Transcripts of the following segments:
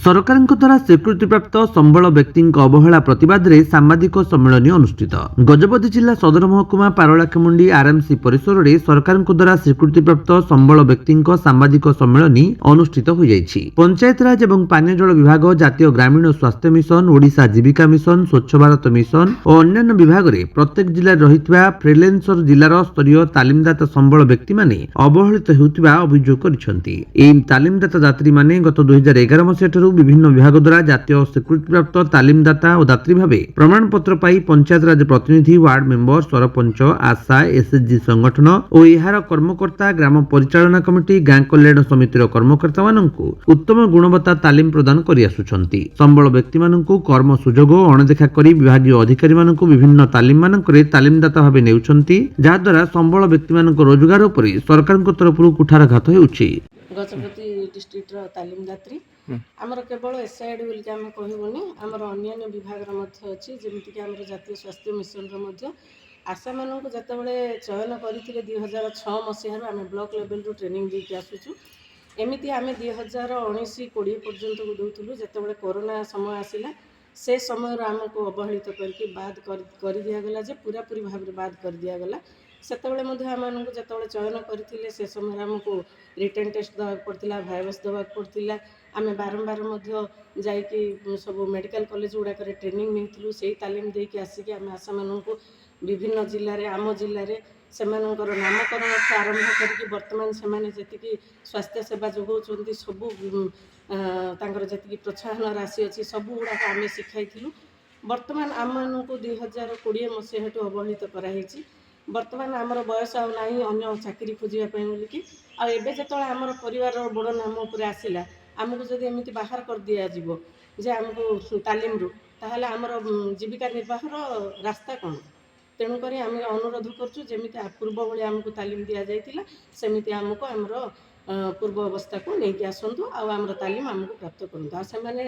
ସରକାରଙ୍କ ଦ୍ୱାରା ସ୍ୱୀକୃତିପ୍ରାପ୍ତ ସମ୍ବଳ ବ୍ୟକ୍ତିଙ୍କ ଅବହେଳା ପ୍ରତିବାଦରେ ସାମ୍ବାଦିକ ସମ୍ମିଳନୀ ଅନୁଷ୍ଠିତ। ଗଜପତି ଜିଲ୍ଲା ସଦର ମହକୁମା ପାରଳାଖେମୁଣ୍ଡି ଆର୍ଏମ୍ସି ପରିସରରେ ସରକାରଙ୍କ ଦ୍ୱାରା ସ୍ୱୀକୃତିପ୍ରାପ୍ତ ସମ୍ବଳ ବ୍ୟକ୍ତିଙ୍କ ସାମ୍ବାଦିକ ସମ୍ମିଳନୀ ଅନୁଷ୍ଠିତ ହୋଇଯାଇଛି। ପଞ୍ଚାୟତରାଜ ଏବଂ ପାନୀୟ ଜଳ ବିଭାଗ, ଜାତୀୟ ଗ୍ରାମୀଣ ସ୍ୱାସ୍ଥ୍ୟ ମିଶନ, ଓଡ଼ିଶା ଜୀବିକା ମିଶନ, ସ୍ୱଚ୍ଛ ଭାରତ ମିଶନ ଓ ଅନ୍ୟାନ୍ୟ ବିଭାଗରେ ପ୍ରତ୍ୟେକ ଜିଲ୍ଲାରେ ରହିଥିବା ଫ୍ରିଲ୍ୟାନ୍ସର ଜିଲ୍ଲାର ସ୍ତରୀୟ ତାଲିମଦାତା ସମ୍ବଳ ବ୍ୟକ୍ତିମାନେ ଅବହେଳିତ ହେଉଥିବା ଅଭିଯୋଗ କରିଛନ୍ତି। ଏହି ତାଲିମଦାତା ଯାତ୍ରୀମାନେ ଗତ 2011 ମସିହାଠାରୁ ବିଭିନ୍ନ ବିଭାଗ ଦ୍ୱାରା ଜାତୀୟ ସ୍ୱୀକୃତିପ୍ରାପ୍ତ ତାଲିମଦାତା ଓ ଦାତ୍ରୀ ଭାବେ ପ୍ରମାଣପତ୍ର ପାଇ ପଞ୍ଚାୟତରାଜ ପ୍ରତିନିଧି, ୱାର୍ଡ ମେମ୍ବର, ସରପଞ୍ଚ, ଆଶା, ଏସ୍ଏଚ୍ଜି ସଂଗଠନ ଓ ଏହାର କର୍ମକର୍ତ୍ତା, ଗ୍ରାମ ପରିଚାଳନା କମିଟି, ଗାଁ କଲ୍ୟାଣ ସମିତିର କର୍ମକର୍ତ୍ତାମାନଙ୍କୁ ଉତ୍ତମ ଗୁଣବତ୍ତା ତାଲିମ ପ୍ରଦାନ କରିଆସୁଛନ୍ତି। ସମ୍ବଳ ବ୍ୟକ୍ତିମାନଙ୍କୁ କର୍ମ ସୁଯୋଗ ଅଣଦେଖା କରି ବିଭାଗୀୟ ଅଧିକାରୀମାନଙ୍କୁ ବିଭିନ୍ନ ତାଲିମମାନଙ୍କରେ ତାଲିମଦାତା ଭାବେ ନେଉଛନ୍ତି, ଯାହାଦ୍ୱାରା ସମ୍ବଳ ବ୍ୟକ୍ତିମାନଙ୍କ ରୋଜଗାର ଉପରେ ସରକାରଙ୍କ ତରଫରୁ କୁଠାରଘାତ ହେଉଛି। ଗଜପତି ଡିଷ୍ଟ୍ରିକ୍ଟର ତାଲିମଦାତ୍ରୀ ଆମର କେବଳ ଏସ୍ଆଇଡି ବୋଲିକି ଆମେ କହିବୁନି, ଆମର ଅନ୍ୟାନ୍ୟ ବିଭାଗର ମଧ୍ୟ ଅଛି। ଯେମିତିକି ଆମର ଜାତୀୟ ସ୍ୱାସ୍ଥ୍ୟ ମିଶନର ମଧ୍ୟ ଆଶାମାନଙ୍କୁ ଯେତେବେଳେ ଚୟନ କରିଥିଲେ 2006 ମସିହାରୁ ଆମେ ବ୍ଲକ ଲେଭେଲରୁ ଟ୍ରେନିଂ ଦେଇକି ଆସୁଛୁ। ଏମିତି ଆମେ 2019-20 ପର୍ଯ୍ୟନ୍ତକୁ ଦେଉଥିଲୁ। ଯେତେବେଳେ କରୋନା ସମୟ ଆସିଲା, ସେ ସମୟରୁ ଆମକୁ ଅବହେଳିତ କରିକି ବାଦ କରିଦିଆଗଲା, ଯେ ପୁରାପୁରି ଭାବରେ ବାଦ କରିଦିଆଗଲା। ସେତେବେଳେ ମଧ୍ୟ ଆମମାନଙ୍କୁ ଯେତେବେଳେ ଚୟନ କରିଥିଲେ, ସେ ସମୟରେ ଆମକୁ ରିଟେନ୍ ଟେଷ୍ଟ ଦେବାକୁ ପଡ଼ିଥିଲା, ଭାଇରସ୍ ଦେବାକୁ ପଡ଼ିଥିଲା। ଆମେ ବାରମ୍ବାର ମଧ୍ୟ ଯାଇକି ସବୁ ମେଡ଼ିକାଲ କଲେଜ ଗୁଡ଼ାକରେ ଟ୍ରେନିଂ ନେଇଥିଲୁ। ସେଇ ତାଲିମ ଦେଇକି ଆସିକି ଆମେ ଆଶାମାନଙ୍କୁ ବିଭିନ୍ନ ଜିଲ୍ଲାରେ, ଆମ ଜିଲ୍ଲାରେ ସେମାନଙ୍କର ନାମକରଣଠୁ ଆରମ୍ଭ କରିକି ବର୍ତ୍ତମାନ ସେମାନେ ଯେତିକି ସ୍ୱାସ୍ଥ୍ୟ ସେବା ଯୋଗାଉଛନ୍ତି, ସବୁ ତାଙ୍କର ଯେତିକି ପ୍ରୋତ୍ସାହନ ରାଶି ଅଛି, ସବୁ ଗୁଡ଼ାକ ଆମେ ଶିଖାଇଥିଲୁ। ବର୍ତ୍ତମାନ ଆମମାନଙ୍କୁ 2020 ମସିହାଠୁ ଅବହେଳିତ କରାହେଇଛି। ବର୍ତ୍ତମାନ ଆମର ବୟସ ଆଉ ନାହିଁ ଅନ୍ୟ ଚାକିରି ଖୋଜିବା ପାଇଁ ବୋଲିକି। ଆଉ ଏବେ ଯେତେବେଳେ ଆମର ପରିବାରର ବଡ଼ ନାମ ଉପରେ ଆସିଲା, ଆମକୁ ଯଦି ଏମିତି ବାହାର କରିଦିଆଯିବ ଯେ ଆମକୁ ତାଲିମରୁ, ତାହେଲେ ଆମର ଜୀବିକା ନିର୍ବାହର ରାସ୍ତା କ'ଣ? ତେଣୁକରି ଆମେ ଅନୁରୋଧ କରୁଛୁ, ଯେମିତି ପୂର୍ବ ଭଳି ଆମକୁ ତାଲିମ ଦିଆଯାଇଥିଲା, ସେମିତି ଆମକୁ ଆମର ପୂର୍ବ ଅବସ୍ଥାକୁ ନେଇକି ଆସନ୍ତୁ ଆଉ ଆମର ତାଲିମ ଆମକୁ ପ୍ରାପ୍ତ କରନ୍ତୁ। ଆଉ ସେମାନେ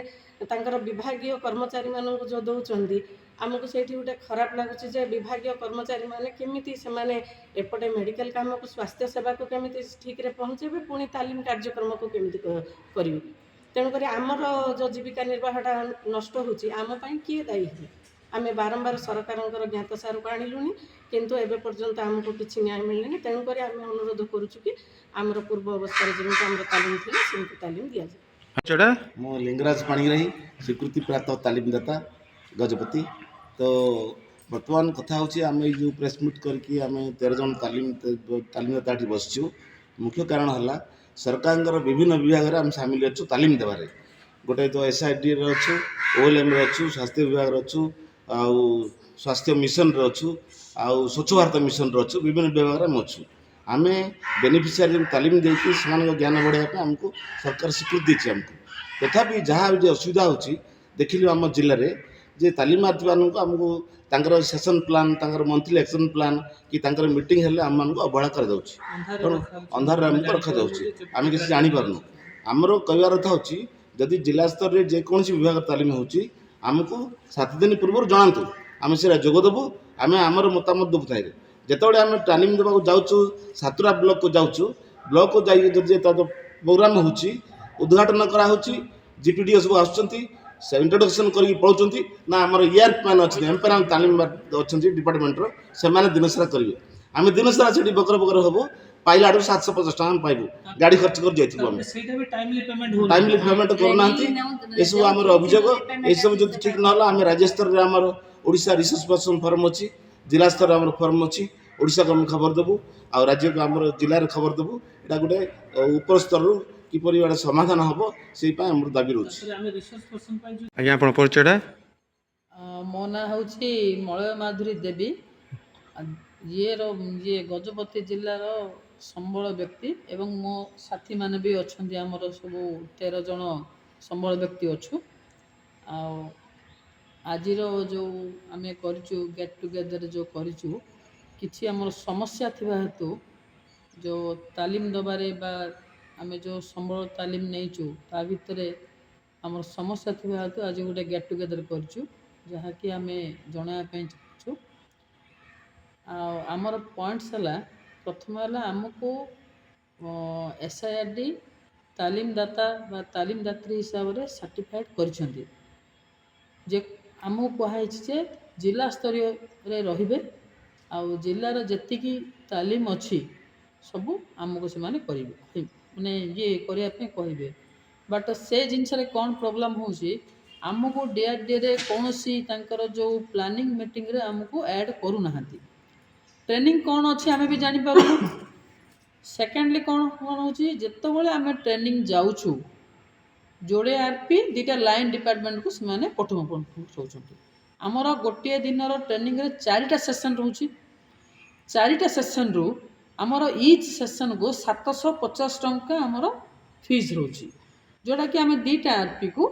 ତାଙ୍କର ବିଭାଗୀୟ କର୍ମଚାରୀମାନଙ୍କୁ ଯେଉଁ ଦେଉଛନ୍ତି, ଆମକୁ ସେଇଠି ଗୋଟେ ଖରାପ ଲାଗୁଛି ଯେ ବିଭାଗୀୟ କର୍ମଚାରୀମାନେ କେମିତି ସେମାନେ ଏପଟେ ମେଡ଼ିକାଲ କାମକୁ, ସ୍ୱାସ୍ଥ୍ୟ ସେବାକୁ କେମିତି ଠିକ୍ରେ ପହଞ୍ଚାଇବେ, ପୁଣି ତାଲିମ କାର୍ଯ୍ୟକ୍ରମକୁ କେମିତି କରିବେ। ତେଣୁକରି ଆମର ଯେଉଁ ଜୀବିକା ନିର୍ବାହଟା ନଷ୍ଟ ହେଉଛି, ଆମ ପାଇଁ କିଏ ଦାୟୀ ହେବେ? ଆମେ ବାରମ୍ବାର ସରକାରଙ୍କର ଜ୍ଞାତସାରକୁ ଆଣିଲୁଣି, କିନ୍ତୁ ଏବେ ପର୍ଯ୍ୟନ୍ତ ଆମକୁ କିଛି ନ୍ୟାୟ ମିଳିନି। ତେଣୁକରି ଆମେ ଅନୁରୋଧ କରୁଛୁ କି ଆମର ପୂର୍ବ ଅବସ୍ଥାରେ ଯେମିତି ଆମର ତାଲିମ ଥିଲା, ସେମିତି ତାଲିମ ଦିଆଯାଏ। ମୁଁ ଲିଙ୍ଗରାଜ ପାଣିଗ୍ରାହୀ, ସ୍ୱୀକୃତିପ୍ରାପ୍ତ ତାଲିମଦାତା, ଗଜପତି। ତ ବର୍ତ୍ତମାନ କଥା ହେଉଛି, ଆମେ ଏଇ ଯେଉଁ ପ୍ରେସ୍ ମିଟ୍ କରିକି ଆମେ 13 ଜଣ ତାଲିମଦାତା ଏଠି ବସିଛୁ। ମୁଖ୍ୟ କାରଣ ହେଲା ସରକାରଙ୍କର ବିଭିନ୍ନ ବିଭାଗରେ ଆମେ ସାମିଲ ଅଛୁ ତାଲିମ ଦେବାରେ। ଗୋଟେ ତ ଏସ୍ଆଇଡିରେ ଅଛୁ, OLMରେ ଅଛୁ, ସ୍ୱାସ୍ଥ୍ୟ ବିଭାଗରେ ଅଛୁ, ଆଉ ସ୍ୱାସ୍ଥ୍ୟ ମିଶନରେ ଅଛୁ, ଆଉ ସ୍ୱଚ୍ଛ ଭାରତ ମିଶନରେ ଅଛୁ। ବିଭିନ୍ନ ବିଭାଗରେ ଆମେ ଅଛୁ। ଆମେ ବେନିଫିସିଆରୀଙ୍କୁ ତାଲିମ ଦେଇକି ସେମାନଙ୍କ ଜ୍ଞାନ ବଢ଼ାଇବା ପାଇଁ ଆମକୁ ସରକାର ସ୍ୱୀକୃତି ଦେଇଛି ଆମକୁ। ତଥାପି ଯାହା ବି ଅସୁବିଧା ହେଉଛି ଦେଖିଲୁ ଆମ ଜିଲ୍ଲାରେ, ଯେ ତାଲିମାର୍ଥୀମାନଙ୍କୁ ଆମକୁ ତାଙ୍କର ସେସନ୍ ପ୍ଲାନ୍, ତାଙ୍କର ମନ୍ଥଲି ଆକ୍ସନ୍ ପ୍ଲାନ୍ କି ତାଙ୍କର ମିଟିଂ ହେଲେ ଆମମାନଙ୍କୁ ଅବହେଳା କରାଯାଉଛି। ତେଣୁ ଅନ୍ଧାରରେ ଆମକୁ ରଖାଯାଉଛି, ଆମେ କିଛି ଜାଣିପାରୁନୁ। ଆମର କହିବାର କଥା ହେଉଛି, ଯଦି ଜିଲ୍ଲା ସ୍ତରରେ ଯେକୌଣସି ବିଭାଗ ତାଲିମ ହେଉଛି, ଆମକୁ 7 ଦିନ ପୂର୍ବରୁ ଜଣାନ୍ତୁ, ଆମେ ସେଟା ଯୋଗ ଦେବୁ। ଆମେ ଆମର ମତାମତ ଦେବୁ। ଥାଏ ଯେତେବେଳେ ଆମେ ତାଲିମ ଦେବାକୁ ଯାଉଛୁ, ସାତୁରା ବ୍ଲକକୁ ଯାଉଛୁ, ବ୍ଲକକୁ ଯାଇକି ଯଦି ତାର ପ୍ରୋଗ୍ରାମ ହେଉଛି, ଉଦ୍ଘାଟନ କରାହେଉଛି, GPDO ସବୁ ଆସୁଛନ୍ତି, ସେ ଇଣ୍ଟ୍ରୋଡକ୍ସନ୍ କରିକି ପଳାଉଛନ୍ତି। ନା ଆମର ମ୍ୟାନ୍ ଅଛନ୍ତି, ଏମ୍ପାୱାରମେଣ୍ଟ ତାଲିମ ଅଛନ୍ତି ଡିପାର୍ଟମେଣ୍ଟର, ସେମାନେ ଦିନସାରା କରିବେ। ଆମେ ଦିନସାରା ସେଠି ବକର ବକର ହେବୁ। ପାଇଲା ଆଡ଼କୁ 750 ଟଙ୍କା ଆମେ ପାଇବୁ। ଗାଡ଼ି ଖର୍ଚ୍ଚ କରି ଯାଇଥିବୁ। ଆମେ ଟାଇମଲି ପେମେଣ୍ଟ କରୁନାହାନ୍ତି। ଏସବୁ ଆମର ଅଭିଯୋଗ। ଏସବୁ ଯଦି ଠିକ୍ ନହେଲା, ଆମେ ରାଜ୍ୟ ସ୍ତରରେ ଆମର ଓଡ଼ିଶା ରିସୋର୍ସ ପର୍ସନ ଫୋରମ୍ ଅଛି, ଜିଲ୍ଲା ସ୍ତରରେ ଆମର ଫୋରମ୍ ଅଛି। ଓଡ଼ିଶାକୁ ଆମେ ଖବର ଦେବୁ, ଆଉ ରାଜ୍ୟକୁ ଆମର ଜିଲ୍ଲାରେ ଖବର ଦେବୁ। ଏଇଟା ଗୋଟେ ଉପର ସ୍ତରରୁ କିପରି ଗୋଟେ ସମାଧାନ ହେବ, ସେଇ ପାଇଁ ଆମର ଦାବି ରହୁଛି। ଆଜ୍ଞା, ଆପଣ ପରିଚୟଟା? ମୋ ନାଁ ହେଉଛି ମଳୟ ମାଧୁରୀ ଦେବୀ। ଇଏ ଗଜପତି ଜିଲ୍ଲାର ସମ୍ବଳ ବ୍ୟକ୍ତି, ଏବଂ ମୋ ସାଥୀମାନେ ବି ଅଛନ୍ତି। ଆମର ସବୁ 13 ଜଣ ସମ୍ବଳ ବ୍ୟକ୍ତି ଅଛୁ। ଆଉ ଆଜିର ଯେଉଁ ଆମେ କରିଛୁ ଗେଟ୍ ଟୁଗେଦର ଯେଉଁ କରିଛୁ, କିଛି ଆମର ସମସ୍ୟା ଥିବା ହେତୁ ଯେଉଁ ତାଲିମ ଦେବାରେ ବା ଆମେ ଯେଉଁ ସମ୍ବଳ ତାଲିମ ନେଇଛୁ, ତା ଭିତରେ ଆମର ସମସ୍ୟା ଥିବା ହେତୁ ଆଜି ଗୋଟେ ଗେଟ୍ ଟୁଗେଦର କରିଛୁ, ଯାହାକି ଆମେ ଜଣାଇବା ପାଇଁ ଚାହୁଁଛୁ। ଆଉ ଆମର ପଏଣ୍ଟସ୍ ହେଲା, ପ୍ରଥମ ହେଲା ଆମକୁ SIRD ତାଲିମଦାତା ବା ତାଲିମଦାତ୍ରୀ ହିସାବରେ ସାର୍ଟିଫାଏଡ୍ କରିଛନ୍ତି। ଯେ ଆମକୁ କୁହାଯାଇଛି ଯେ ଜିଲ୍ଲା ସ୍ତରୀୟରେ ରହିବେ, ଆଉ ଜିଲ୍ଲାର ଯେତିକି ତାଲିମ ଅଛି ସବୁ ଆମକୁ ସେମାନେ କରିବେ, ମାନେ ଇଏ କରିବା ପାଇଁ କହିବେ। ବଟ୍ ସେ ଜିନିଷରେ କ'ଣ ପ୍ରୋବ୍ଲେମ୍ ହେଉଛି, ଆମକୁ DRDAରେ କୌଣସି ତାଙ୍କର ଯେଉଁ ପ୍ଲାନିଂ ମିଟିଂରେ ଆମକୁ ଆଡ଼୍ କରୁନାହାନ୍ତି। ଟ୍ରେନିଂ କ'ଣ ଅଛି ଆମେ ବି ଜାଣିପାରୁନୁ। ସେକେଣ୍ଡଲି କ'ଣ ହେଉଛି, ଯେତେବେଳେ ଆମେ ଟ୍ରେନିଂ ଯାଉଛୁ ଯୋଡ଼େ RP 2ଟା ଲାଇନ୍ ଡିପାର୍ଟମେଣ୍ଟକୁ ସେମାନେ ପଠାଉଛନ୍ତି। ଆମର ଗୋଟିଏ ଦିନର ଟ୍ରେନିଂରେ 4ଟା ସେସନ୍ ରହୁଛି। 4ଟା ସେସନ୍ରୁ ଆମର ଇଚ୍ ସେସନ୍କୁ 750 ଟଙ୍କା ଆମର ଫିସ୍ ରହୁଛି, ଯେଉଁଟାକି ଆମେ 2ଟା RPକୁ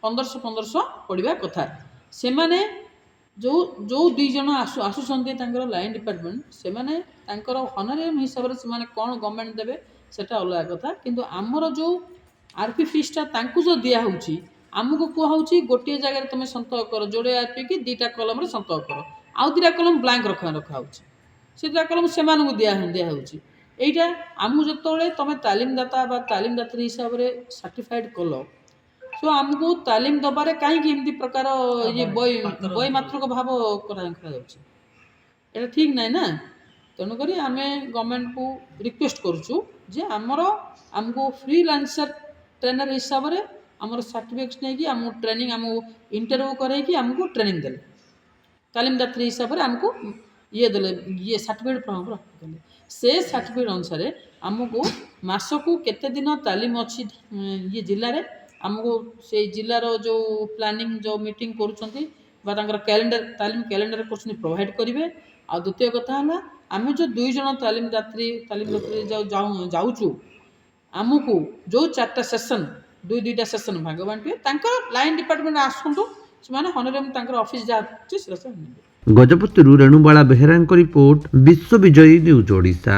1500 ପଡ଼ିବା କଥା। ସେମାନେ ଯେଉଁ 2 ଜଣ ଆସୁଛନ୍ତି ତାଙ୍କର ଲାଇନ୍ ଡିପାର୍ଟମେଣ୍ଟ, ସେମାନେ ତାଙ୍କର ହନରାରିୟମ୍ ହିସାବରେ ସେମାନେ କ'ଣ ଗଭର୍ଣ୍ଣମେଣ୍ଟ ଦେବେ ସେଟା ଅଲଗା କଥା, କିନ୍ତୁ ଆମର ଯେଉଁ RP ଫିସ୍ଟା ତାଙ୍କୁ ଯେଉଁ ଦିଆହେଉଛି, ଆମକୁ କୁହାହେଉଛି ଗୋଟିଏ ଜାଗାରେ ତୁମେ ସନ୍ତକ କର, ଯୋଡ଼େ RP କି 2ଟା କଲମରେ ସନ୍ତକ କର, ଆଉ 2ଟା କଲମ ବ୍ଲାଙ୍କ ରଖାହେଉଛି। ସେ 2ଟା କଲମ ସେମାନଙ୍କୁ ଦିଆହେଉଛି। ଏଇଟା ଆମକୁ ଯେତେବେଳେ ତୁମେ ତାଲିମଦାତା ବା ତାଲିମଦାତ୍ରୀ ହିସାବରେ ସାର୍ଟିଫାଏଡ୍ କଲ, ସୋ ଆମକୁ ତାଲିମ ଦେବାରେ କାହିଁକି ଏମିତି ପ୍ରକାର ଇଏ ବୈମାତ୍ରକ ଭାବ କରାଯାଉଛି, ଏଇଟା ଠିକ୍ ନାହିଁ ନା। ତେଣୁକରି ଆମେ ଗଭର୍ଣ୍ଣମେଣ୍ଟକୁ ରିକ୍ୱେଷ୍ଟ କରୁଛୁ ଯେ ଆମକୁ ଫ୍ରିଲାନ୍ସର ଟ୍ରେନର ହିସାବରେ ଆମର ସାର୍ଟିଫିକେଟ୍ ନେଇକି ଆମକୁ ଟ୍ରେନିଂ, ଆମକୁ ଇଣ୍ଟରଭ୍ୟୁ କରାଇକି ଆମକୁ ଟ୍ରେନିଂ ଦେଲେ, ତାଲିମଦାତ୍ରୀ ହିସାବରେ ଆମକୁ ଇଏ ସାର୍ଟିଫିକେଟ୍ ଦେଲେ। ସେ ସାର୍ଟିଫିକେଟ୍ ଅନୁସାରେ ଆମକୁ ମାସକୁ କେତେ ଦିନ ତାଲିମ ଅଛି ଇଏ ଜିଲ୍ଲାରେ, ଆମକୁ ସେଇ ଜିଲ୍ଲାର ଯେଉଁ ପ୍ଲାନିଂ ଯେଉଁ ମିଟିଂ କରୁଛନ୍ତି ବା ତାଙ୍କର କ୍ୟାଲେଣ୍ଡର ତାଲିମ କ୍ୟାଲେଣ୍ଡର କରୁଛନ୍ତି ପ୍ରୋଭାଇଡ଼ କରିବେ। ଆଉ ଦ୍ୱିତୀୟ କଥା ହେଲା, ଆମେ ଯେଉଁ 2 ଜଣ ତାଲିମଦାତ୍ରୀ ଯାଉଛୁ, ଆମକୁ ଯେଉଁ 4ଟା ସେସନ୍ 2ଟା ସେସନ୍ ଭାଗ ବାଣ୍ଟିବେ। ତାଙ୍କର ଲାଇନ୍ ଡିପାର୍ଟମେଣ୍ଟ ଆସନ୍ତୁ, ସେମାନେ ହନରାରିୟମ୍ ତାଙ୍କର ଅଫିସ୍ ଯାହା ଅଛି ସେଟା ନେବେ। ଗଜପତିରୁ ରେଣୁବାଳା ବେହେରାଙ୍କ ରିପୋର୍ଟ, ବିଶ୍ୱ ବିଜୟୀ ନ୍ୟୁଜ୍ ଓଡ଼ିଶା।